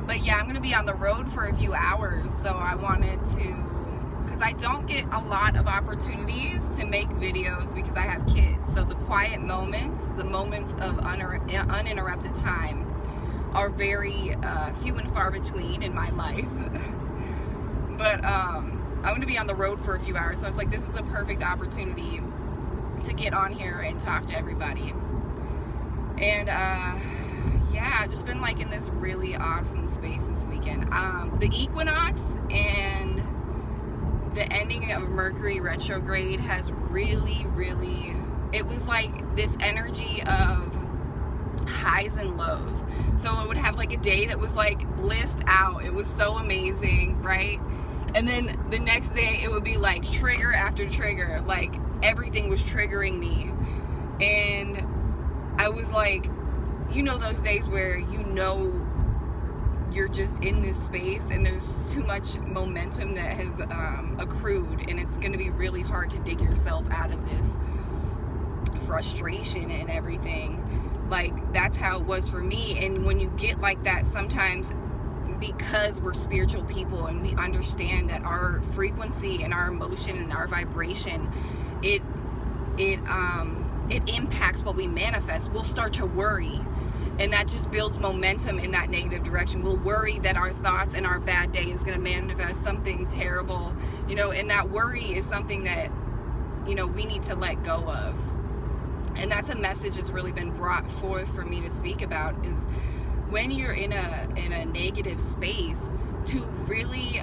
But yeah, I'm going to be on the road for a few hours, so I wanted to, because I don't get a lot of opportunities to make videos because I have kids. So the quiet moments, the moments of uninterrupted time are very few and far between in my life. But I'm going to be on the road for a few hours, so it's like this is a perfect opportunity to get on here and talk to everybody. And yeah, I've just been like in this really awesome space this weekend. The equinox and the ending of Mercury retrograde has really, it was like this energy of highs and lows. So it would have like a day that was like blissed out. It was so amazing, right? And then the next day it would be like trigger after trigger. Like everything was triggering me. And I was like, you know, those days where you know you're just in this space and there's too much momentum that has accrued, and it's going to be really hard to dig yourself out of this frustration and everything. Like that's how it was for me. And when you get like that, sometimes because we're spiritual people and we understand that our frequency and our emotion and our vibration, it impacts what we manifest. We'll start to worry, and that just builds momentum in that negative direction. We'll worry that our thoughts and our bad day is going to manifest something terrible, you know, and that worry is something that, you know, we need to let go of. And that's a message that's really been brought forth for me to speak about, is when you're in a negative space, to really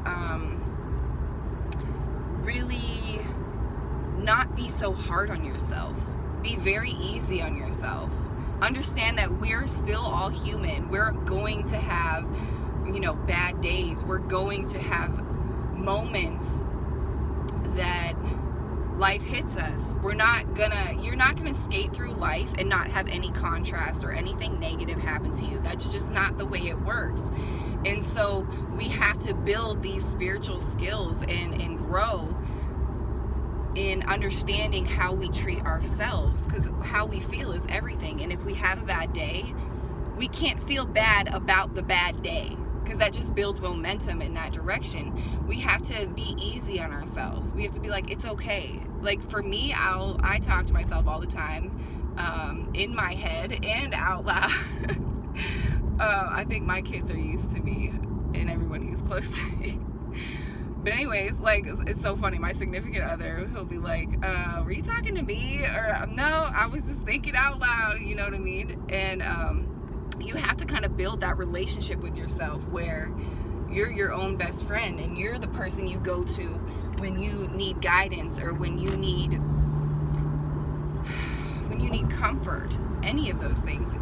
not be so hard on yourself. Be very easy on yourself. Understand that we're still all human. We're going to have, you know, bad days. We're going to have moments that life hits us. You're not gonna skate through life and not have any contrast or anything negative happen to you. That's just not the way it works. And so we have to build these spiritual skills and grow in understanding how we treat ourselves, because how we feel is everything. And if we have a bad day, we can't feel bad about the bad day, because that just builds momentum in that direction. We have to be easy on ourselves. We have to be like, it's okay. Like for me, I talk to myself all the time, in my head and out loud. I think my kids are used to me and everyone who's close to me. But anyways, like, it's so funny. My significant other, he'll be like, were you talking to me? Or, no, I was just thinking out loud, you know what I mean? And you have to kind of build that relationship with yourself where you're your own best friend, and you're the person you go to when you need guidance, or when you need comfort, any of those things.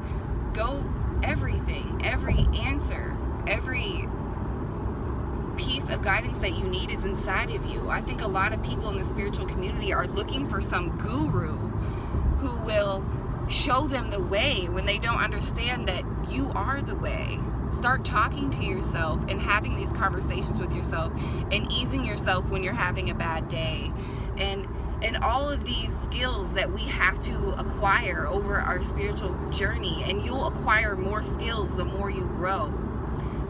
Everything, every answer, every piece of guidance that you need is inside of you. I think a lot of people in the spiritual community are looking for some guru who will show them the way, when they don't understand that you are the way. Start talking to yourself and having these conversations with yourself, and easing yourself when you're having a bad day, and all of these skills that we have to acquire over our spiritual journey. And you'll acquire more skills the more you grow.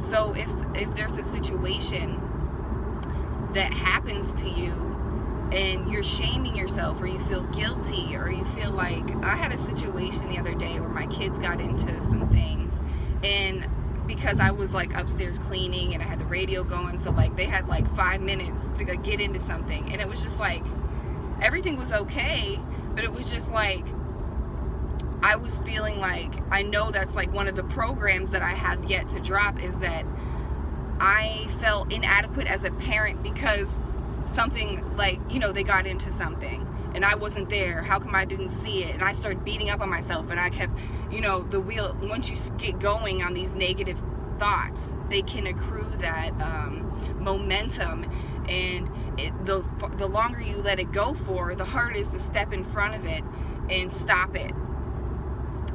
So if there's a situation that happens to you and you're shaming yourself, or you feel guilty, or you feel like, I had a situation the other day where my kids got into some things, and because I was like upstairs cleaning and I had the radio going, so like they had like 5 minutes to get into something, and it was just like everything was okay, but it was just like I was feeling like, I know that's like one of the programs that I have yet to drop, is that I felt inadequate as a parent because something, like, you know, they got into something and I wasn't there. How come I didn't see it? And I started beating up on myself, and I kept, you know, the wheel, once you get going on these negative thoughts, they can accrue that momentum, and the longer you let it go for, the harder it is to step in front of it and stop it.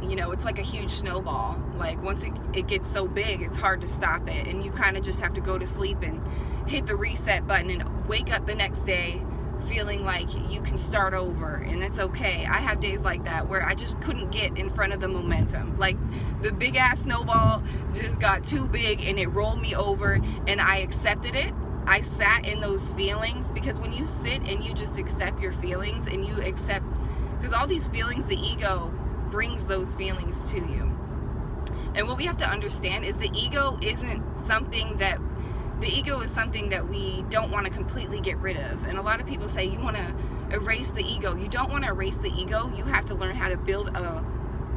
You know, it's like a huge snowball. Like once it gets so big, it's hard to stop it, and you kind of just have to go to sleep and hit the reset button and wake up the next day feeling like you can start over and it's okay. I have days like that where I just couldn't get in front of the momentum. Like the big ass snowball just got too big and it rolled me over, and I accepted it. I sat in those feelings, because when you sit and you just accept your feelings and you accept, because all these feelings, the ego brings those feelings to you. And what we have to understand is the ego is something that we don't want to completely get rid of. And a lot of people say you want to erase the ego. You don't want to erase the ego. You have to learn how to build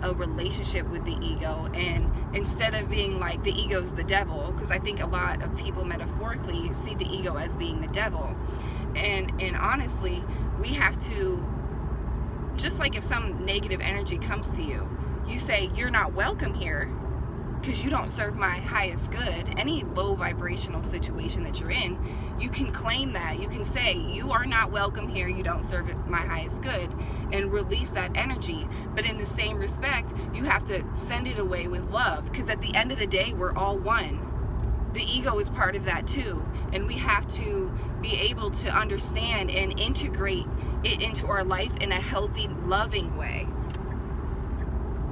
a relationship with the ego, and instead of being like the ego's the devil, because I think a lot of people metaphorically see the ego as being the devil, and honestly, we have to, just like if some negative energy comes to you, you say you're not welcome here because you don't serve my highest good. Any low vibrational situation that you're in, you can claim that. You can say you are not welcome here, you don't serve my highest good, and release that energy. But in the same respect, you have to send it away with love, because at the end of the day, we're all one. The ego is part of that too, and we have to be able to understand and integrate it into our life in a healthy, loving way.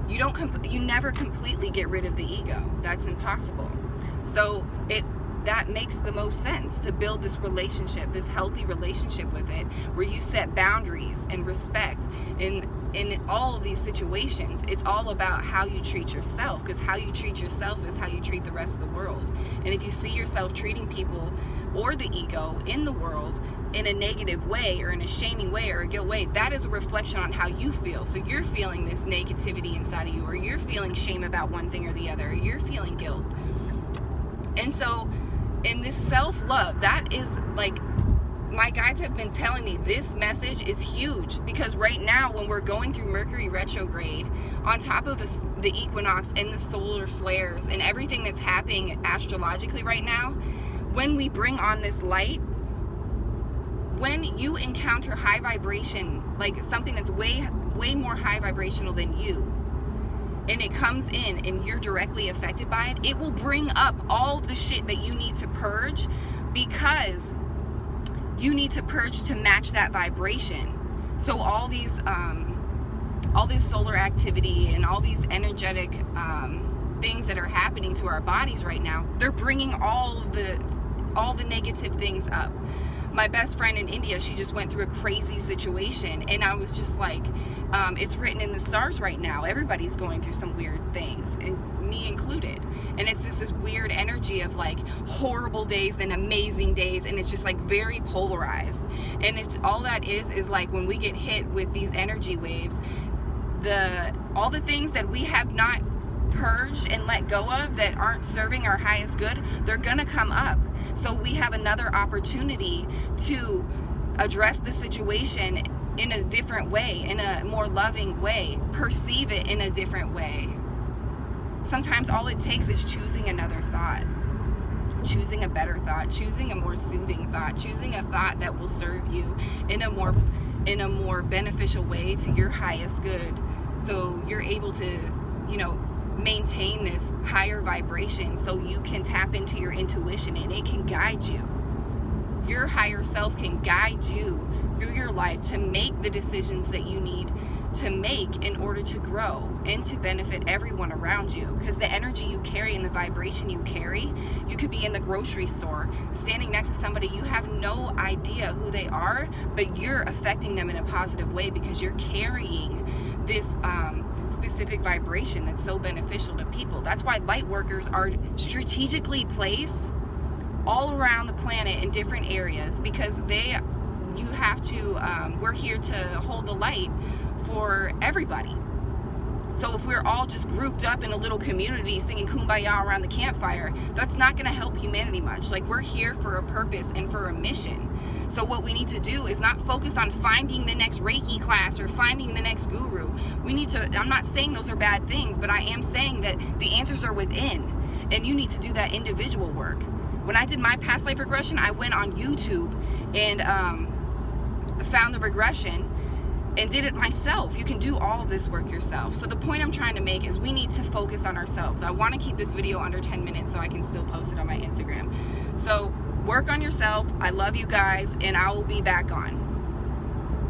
You never completely get rid of the ego. That's impossible. So that makes the most sense to build this relationship, this healthy relationship with it, where you set boundaries and respect in all of these situations. It's all about how you treat yourself, because how you treat yourself is how you treat the rest of the world. And if you see yourself treating people or the ego in the world in a negative way, or in a shaming way, or a guilt way, that is a reflection on how you feel. So you're feeling this negativity inside of you, or you're feeling shame about one thing or the other, or you're feeling guilt. And so in this self-love, that is like, my guides have been telling me this message is huge, because right now when we're going through Mercury retrograde, on top of the equinox and the solar flares and everything that's happening astrologically right now, when we bring on this light, when you encounter high vibration, like something that's way more high vibrational than you, and it comes in and you're directly affected by it, it will bring up all the shit that you need to purge, because you need to purge to match that vibration. So all these solar activity and all these energetic things that are happening to our bodies right now, they're bringing all the negative things up. My best friend in India, she just went through a crazy situation, and I was just like, it's written in the stars right now. Everybody's going through some weird things, and me included. And it's this weird energy of like horrible days and amazing days, and it's just like very polarized. And it's all that is like when we get hit with these energy waves, all the things that we have not purged and let go of that aren't serving our highest good, they're gonna come up. So we have another opportunity to address the situation in a different way, in a more loving way, perceive it in a different way. Sometimes all it takes is choosing another thought, choosing a better thought, choosing a more soothing thought, choosing a thought that will serve you in a more beneficial way to your highest good. So you're able to, maintain this higher vibration, so you can tap into your intuition and it can guide you. Your higher self can guide you through your life to make the decisions that you need to make in order to grow and to benefit everyone around you. Because the energy you carry and the vibration you carry, you could be in the grocery store standing next to somebody, you have no idea who they are, but you're affecting them in a positive way because you're carrying this specific vibration that's so beneficial to people. That's why light workers are strategically placed all around the planet in different areas, because we're here to hold the light for everybody. So if we're all just grouped up in a little community singing Kumbaya around the campfire, that's not going to help humanity much. Like, we're here for a purpose and for a mission. So what we need to do is not focus on finding the next Reiki class or finding the next guru. I'm not saying those are bad things, but I am saying that the answers are within, and you need to do that individual work. When I did my past life regression, I went on YouTube and found the regression and did it myself. You can do all of this work yourself. So the point I'm trying to make is we need to focus on ourselves. I want to keep this video under 10 minutes so I can still post it on my Instagram. So work on yourself. I love you guys, and I will be back on.